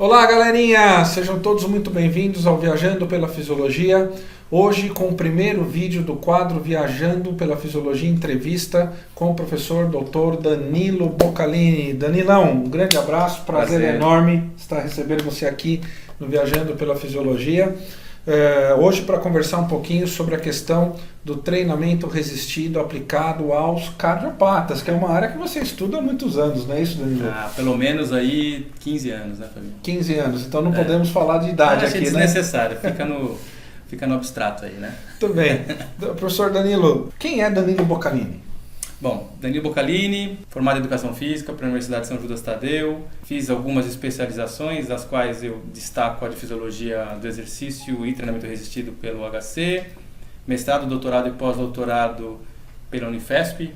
Olá, galerinha! Sejam todos muito bem-vindos ao Viajando pela Fisiologia. Hoje com o primeiro vídeo do quadro Viajando pela Fisiologia Entrevista com o professor Dr. Danilo Boccalini. Danilão, um grande abraço, prazer enorme estar recebendo você aqui no Viajando pela Fisiologia. Hoje para conversar um pouquinho sobre a questão do treinamento resistido aplicado aos cardiopatas, que é uma área que você estuda há muitos anos, não é isso, Danilo? Pelo menos aí 15 anos, né, Fabinho? 15 anos, então não podemos falar de idade aqui, né? Desnecessário, fica no abstrato aí, né? Tudo bem. Professor Danilo, quem é Danilo Boccalini? Bom, Danilo Boccalini, formado em Educação Física pela Universidade de São Judas Tadeu, fiz algumas especializações, das quais eu destaco a de Fisiologia do Exercício e Treinamento Resistido pelo HC, mestrado, doutorado e pós-doutorado pela Unifesp,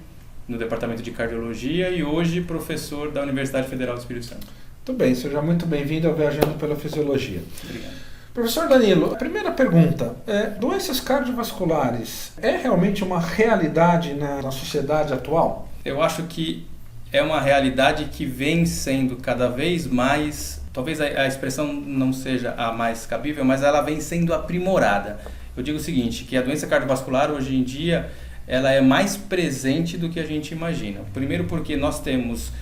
no Departamento de Cardiologia, e hoje professor da Universidade Federal do Espírito Santo. Muito bem, seja muito bem-vindo ao Viajando pela Fisiologia. Obrigado. Professor Danilo, a primeira pergunta, doenças cardiovasculares é realmente uma realidade na sociedade atual? Eu acho que é uma realidade que vem sendo cada vez mais, talvez a expressão não seja a mais cabível, mas ela vem sendo aprimorada. Eu digo o seguinte, que a doença cardiovascular hoje em dia ela é mais presente do que a gente imagina. Primeiro porque nós temos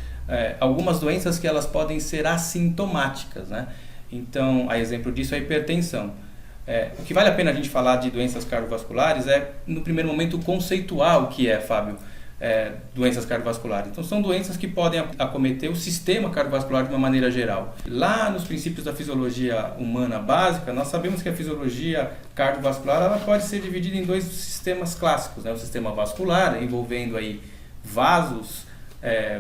algumas doenças que elas podem ser assintomáticas, né? Então, a exemplo disso é a hipertensão. O que vale a pena a gente falar de doenças cardiovasculares é, no primeiro momento, conceituar o que é, Fábio, doenças cardiovasculares. Então, são doenças que podem acometer o sistema cardiovascular de uma maneira geral. Lá nos princípios da fisiologia humana básica, nós sabemos que a fisiologia cardiovascular ela pode ser dividida em dois sistemas clássicos, né? O sistema vascular, envolvendo aí vasos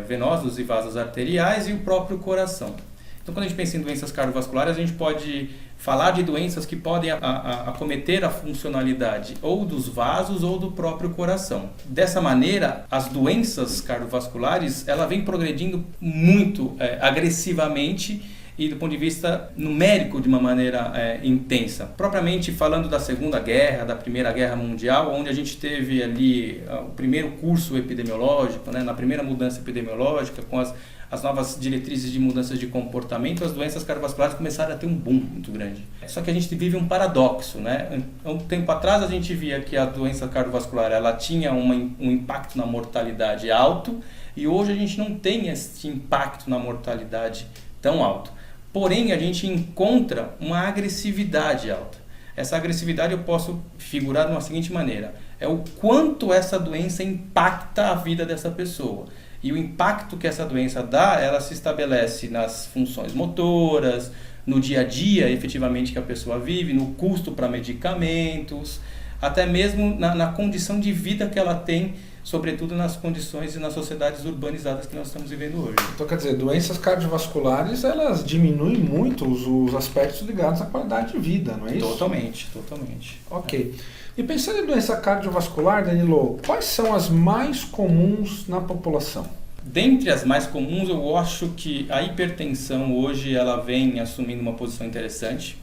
venosos e vasos arteriais, e o próprio coração. Então, quando a gente pensa em doenças cardiovasculares, a gente pode falar de doenças que podem acometer a funcionalidade ou dos vasos ou do próprio coração. Dessa maneira, as doenças cardiovasculares ela vem progredindo muito agressivamente e do ponto de vista numérico de uma maneira intensa. Propriamente falando da Segunda Guerra, da Primeira Guerra Mundial, onde a gente teve ali o primeiro curso epidemiológico, né, na primeira mudança epidemiológica, com as novas diretrizes de mudanças de comportamento, as doenças cardiovasculares começaram a ter um boom muito grande. Só que a gente vive um paradoxo, né? Um tempo atrás a gente via que a doença cardiovascular ela tinha um impacto na mortalidade alto, e hoje a gente não tem esse impacto na mortalidade tão alto. Porém, a gente encontra uma agressividade alta. Essa agressividade eu posso figurar de uma seguinte maneira: é o quanto essa doença impacta a vida dessa pessoa. E o impacto que essa doença dá, ela se estabelece nas funções motoras, no dia a dia, efetivamente, que a pessoa vive, no custo para medicamentos, até mesmo na condição de vida que ela tem, sobretudo nas condições e nas sociedades urbanizadas que nós estamos vivendo hoje. Então, quer dizer, doenças cardiovasculares, elas diminuem muito os aspectos ligados à qualidade de vida, não é isso? Totalmente. Ok. E pensando em doença cardiovascular, Danilo, quais são as mais comuns na população? Dentre as mais comuns, eu acho que a hipertensão hoje ela vem assumindo uma posição interessante.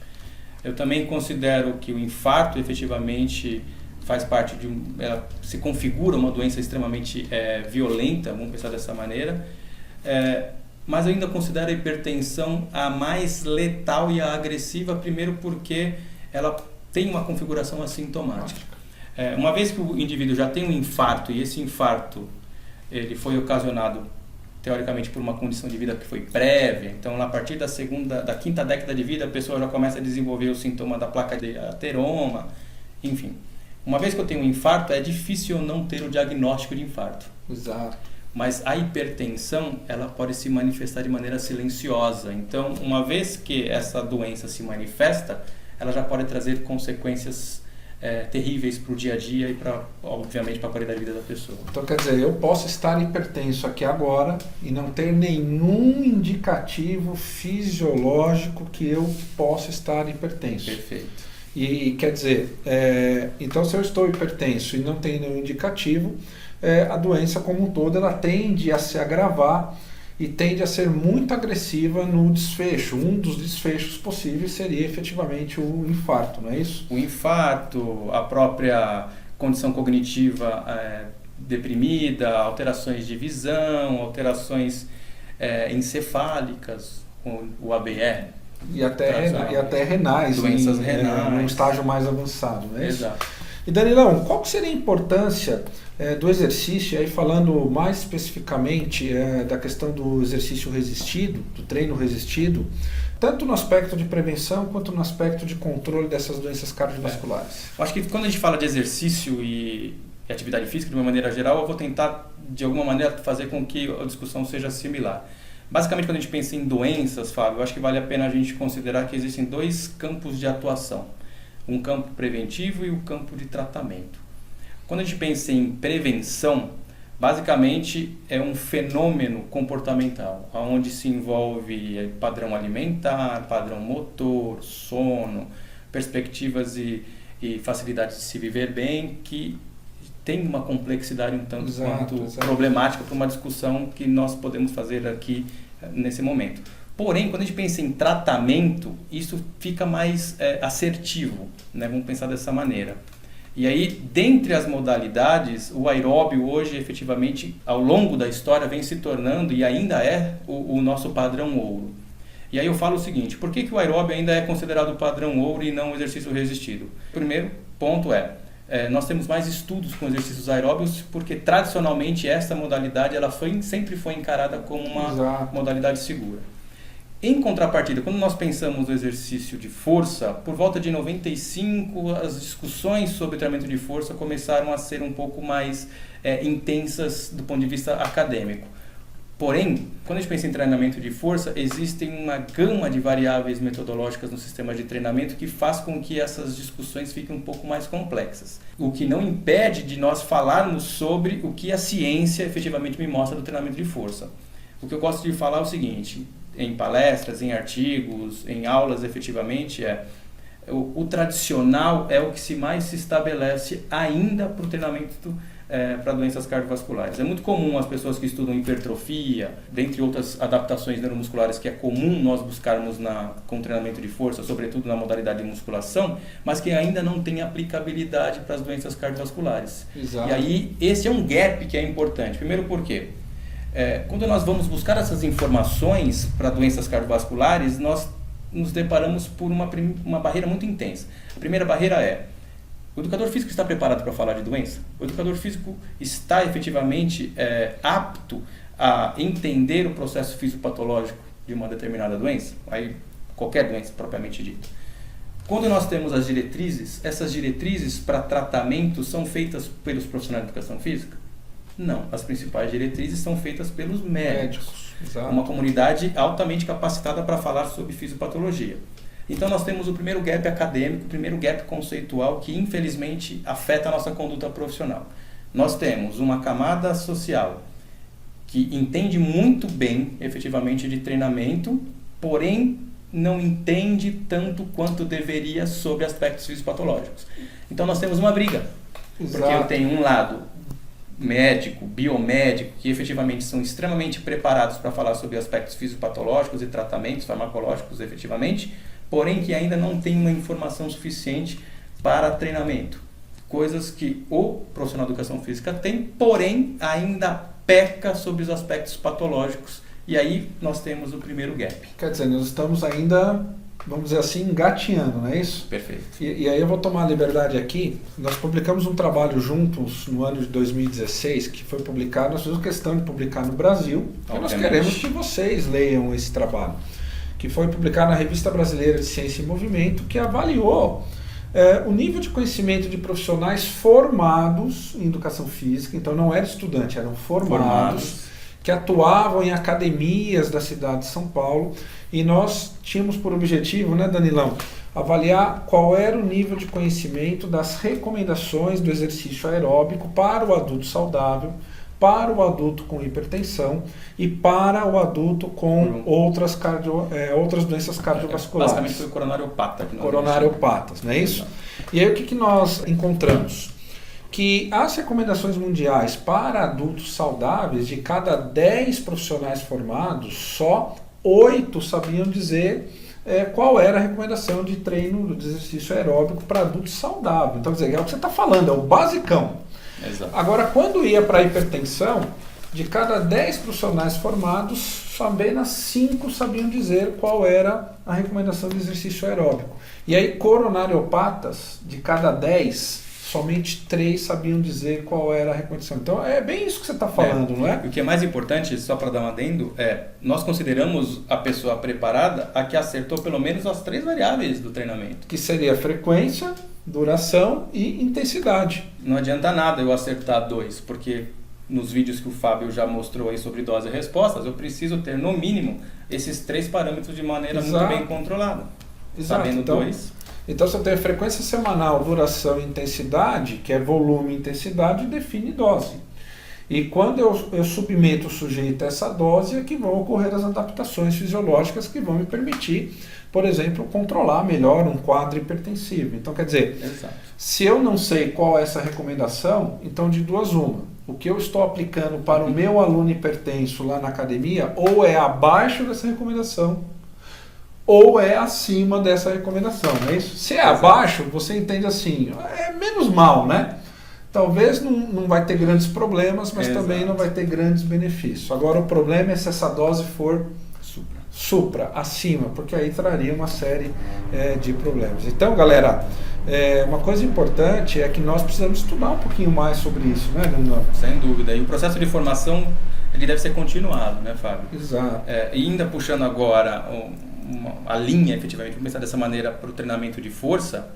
Eu também considero que o infarto efetivamente faz parte ela se configura uma doença extremamente violenta, vamos pensar dessa maneira. Mas eu ainda considero a hipertensão a mais letal e a agressiva, primeiro porque ela tem uma configuração assintomática. Uma vez que o indivíduo já tem um infarto, e esse infarto ele foi ocasionado teoricamente por uma condição de vida que foi prévia, então a partir da quinta década de vida a pessoa já começa a desenvolver o sintoma da placa de ateroma, enfim. Uma vez que eu tenho um infarto, é difícil eu não ter o diagnóstico de infarto. Exato. Mas a hipertensão, ela pode se manifestar de maneira silenciosa. Então, uma vez que essa doença se manifesta, ela já pode trazer consequências terríveis para o dia a dia e, obviamente, para a qualidade de vida da pessoa. Então, quer dizer, eu posso estar hipertenso aqui agora e não ter nenhum indicativo fisiológico que eu possa estar hipertenso. Perfeito. E quer dizer, então se eu estou hipertenso e não tenho nenhum indicativo, a doença como um todo ela tende a se agravar e tende a ser muito agressiva no desfecho. Um dos desfechos possíveis seria efetivamente o infarto, não é isso? O infarto, a própria condição cognitiva deprimida, alterações de visão, alterações encefálicas, com o ABE, e até renais, doenças renais, num estágio mais avançado, não é isso? Exato. E Danilão, qual que seria a importância do exercício, aí falando mais especificamente da questão do exercício resistido, do treino resistido, tanto no aspecto de prevenção quanto no aspecto de controle dessas doenças cardiovasculares? Eu acho que quando a gente fala de exercício e atividade física de uma maneira geral, eu vou tentar de alguma maneira fazer com que a discussão seja similar. Basicamente, quando a gente pensa em doenças, Fábio, eu acho que vale a pena a gente considerar que existem dois campos de atuação. Um campo preventivo e o campo de tratamento. Quando a gente pensa em prevenção, basicamente é um fenômeno comportamental, onde se envolve padrão alimentar, padrão motor, sono, perspectivas e facilidade de se viver bem, que tem uma complexidade um tanto quanto problemática para uma discussão que nós podemos fazer aqui nesse momento. Porém, quando a gente pensa em tratamento, isso fica mais assertivo, né? Vamos pensar dessa maneira. E aí, dentre as modalidades, o aeróbio hoje, efetivamente, ao longo da história, vem se tornando, e ainda é, o nosso padrão ouro. E aí eu falo o seguinte, por que o aeróbio ainda é considerado padrão ouro e não o exercício resistido? O primeiro ponto nós temos mais estudos com exercícios aeróbios, porque tradicionalmente essa modalidade ela sempre foi encarada como uma modalidade segura. Em contrapartida, quando nós pensamos no exercício de força, por volta de 95, as discussões sobre treinamento de força começaram a ser um pouco mais intensas do ponto de vista acadêmico. Porém, quando a gente pensa em treinamento de força, existem uma gama de variáveis metodológicas no sistema de treinamento que faz com que essas discussões fiquem um pouco mais complexas. O que não impede de nós falarmos sobre o que a ciência efetivamente me mostra do treinamento de força. O que eu gosto de falar é o seguinte, em palestras, em artigos, em aulas, efetivamente, o tradicional é o que mais se estabelece ainda para o treinamento para doenças cardiovasculares. É muito comum as pessoas que estudam hipertrofia, dentre outras adaptações neuromusculares que é comum nós buscarmos com treinamento de força, sobretudo na modalidade de musculação, mas que ainda não tem aplicabilidade para as doenças cardiovasculares. Exato. E aí, esse é um gap que é importante. Primeiro, por quê? Quando nós vamos buscar essas informações para doenças cardiovasculares, nós nos deparamos por uma barreira muito intensa. A primeira barreira o educador físico está preparado para falar de doença? O educador físico está efetivamente apto a entender o processo fisiopatológico de uma determinada doença? Aí, qualquer doença propriamente dita. Quando nós temos as diretrizes, essas diretrizes para tratamento são feitas pelos profissionais de educação física? Não, as principais diretrizes são feitas pelos médicos. Uma comunidade altamente capacitada para falar sobre fisiopatologia. Então nós temos o primeiro gap acadêmico, o primeiro gap conceitual que infelizmente afeta a nossa conduta profissional. Nós temos uma camada social que entende muito bem efetivamente de treinamento, porém não entende tanto quanto deveria sobre aspectos fisiopatológicos. Então nós temos uma briga, porque eu tenho um lado médico, biomédico, que efetivamente são extremamente preparados para falar sobre aspectos fisiopatológicos e tratamentos farmacológicos efetivamente, porém que ainda não tem uma informação suficiente para treinamento. Coisas que o profissional de educação física tem, porém ainda peca sobre os aspectos patológicos. E aí nós temos o primeiro gap. Quer dizer, nós estamos ainda, vamos dizer assim, engatinhando, não é isso? Perfeito. E aí eu vou tomar a liberdade aqui. Nós publicamos um trabalho juntos no ano de 2016, que foi publicado, nós fizemos questão de publicar no Brasil, e nós queremos que vocês leiam esse trabalho, que foi publicado na Revista Brasileira de Ciência e Movimento, que avaliou o nível de conhecimento de profissionais formados em educação física, então não era estudante, eram formados, que atuavam em academias da cidade de São Paulo, e nós tínhamos por objetivo, né, Danilão, avaliar qual era o nível de conhecimento das recomendações do exercício aeróbico para o adulto saudável, para o adulto com hipertensão e para o adulto com outras doenças cardiovasculares. Basicamente foi o coronariopata. Coronariopatas, não é isso? E aí o que nós encontramos? Que as recomendações mundiais para adultos saudáveis, de cada 10 profissionais formados, só 8 sabiam dizer qual era a recomendação de treino de exercício aeróbico para adulto saudável. Então, quer dizer, é o que você está falando, é o basicão. Exato. Agora, quando ia para a hipertensão, de cada 10 profissionais formados, apenas 5 sabiam dizer qual era a recomendação de exercício aeróbico. E aí, coronariopatas, de cada 10, somente 3 sabiam dizer qual era a recomendação. Então, é bem isso que você está falando, não é? O que é mais importante, só para dar um adendo, nós consideramos a pessoa preparada a que acertou pelo menos as 3 variáveis do treinamento. Que seria frequência, duração e intensidade. Não adianta nada eu acertar 2, porque nos vídeos que o Fábio já mostrou aí sobre dose e respostas, eu preciso ter, no mínimo, esses 3 parâmetros de maneira muito bem controlada. Exato. Sabendo 2... Então, se eu tenho frequência semanal, duração e intensidade, que é volume e intensidade, define dose. E quando eu submeto o sujeito a essa dose, é que vão ocorrer as adaptações fisiológicas que vão me permitir, por exemplo, controlar melhor um quadro hipertensivo. Então, quer dizer, Exato. Se eu não sei qual é essa recomendação, então de duas uma. O que eu estou aplicando para o meu aluno hipertenso lá na academia, ou é abaixo dessa recomendação, ou é acima dessa recomendação, não é isso? Se é abaixo, você entende assim, é menos mal, né? Talvez não vai ter grandes problemas, mas também não vai ter grandes benefícios. Agora o problema é se essa dose for supra, acima, porque aí traria uma série de problemas. Então, galera, uma coisa importante é que nós precisamos estudar um pouquinho mais sobre isso, né, Leonardo? Sem dúvida. E o processo de formação, ele deve ser continuado, né, Fábio? Exato. E ainda puxando agora a linha, efetivamente, vamos pensar dessa maneira para o treinamento de força,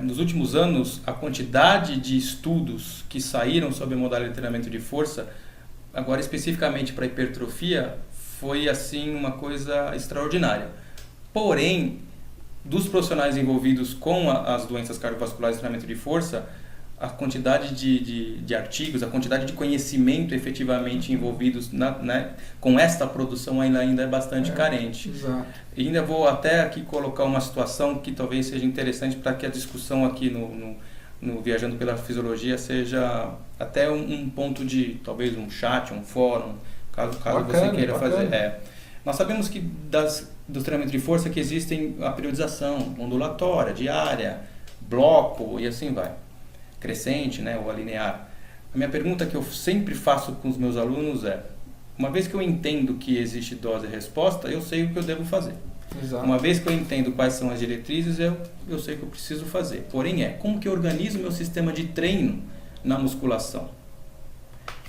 nos últimos anos, a quantidade de estudos que saíram sobre a modalidade de treinamento de força, agora especificamente para hipertrofia, foi assim uma coisa extraordinária. Porém, dos profissionais envolvidos com as doenças cardiovasculares de treinamento de força, a quantidade de artigos, a quantidade de conhecimento efetivamente envolvidos com esta produção ainda é bastante carente. Exato. E ainda vou até aqui colocar uma situação que talvez seja interessante para que a discussão aqui no Viajando pela Fisiologia seja até um ponto de, talvez um chat, um fórum, caso você queira fazer. Nós sabemos que do treinamento de força que existem a periodização ondulatória, diária, bloco e assim vai. Crescente, né, ou a linear. A minha pergunta que eu sempre faço com os meus alunos é, uma vez que eu entendo que existe dose e resposta, eu sei o que eu devo fazer. Exato. Uma vez que eu entendo quais são as diretrizes, eu sei o que eu preciso fazer. Porém como que eu organizo o meu sistema de treino na musculação?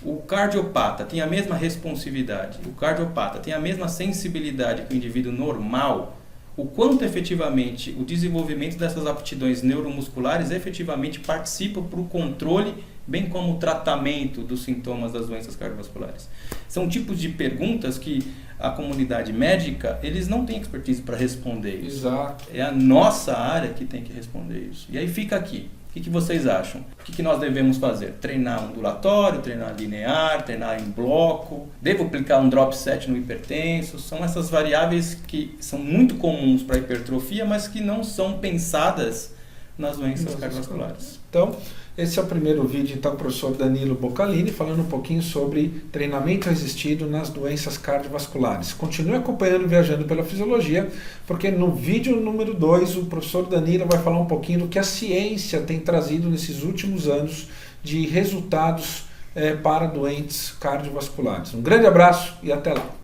O cardiopata tem a mesma responsividade, o cardiopata tem a mesma sensibilidade que o indivíduo normal. O quanto efetivamente o desenvolvimento dessas aptidões neuromusculares efetivamente participa para o controle, bem como o tratamento dos sintomas das doenças cardiovasculares. São tipos de perguntas que a comunidade médica, eles não têm expertise para responder isso. Exato. É a nossa área que tem que responder isso. E aí fica aqui. O que vocês acham? O que nós devemos fazer? Treinar ondulatório, treinar linear, treinar em bloco? Devo aplicar um drop set no hipertenso? São essas variáveis que são muito comuns para a hipertrofia, mas que não são pensadas nas doenças cardiovasculares. Então, esse é o primeiro vídeo, então, do professor Danilo Boccalini, falando um pouquinho sobre treinamento resistido nas doenças cardiovasculares. Continue acompanhando Viajando pela Fisiologia, porque no vídeo número 2, o professor Danilo vai falar um pouquinho do que a ciência tem trazido nesses últimos anos de resultados para doentes cardiovasculares. Um grande abraço e até lá!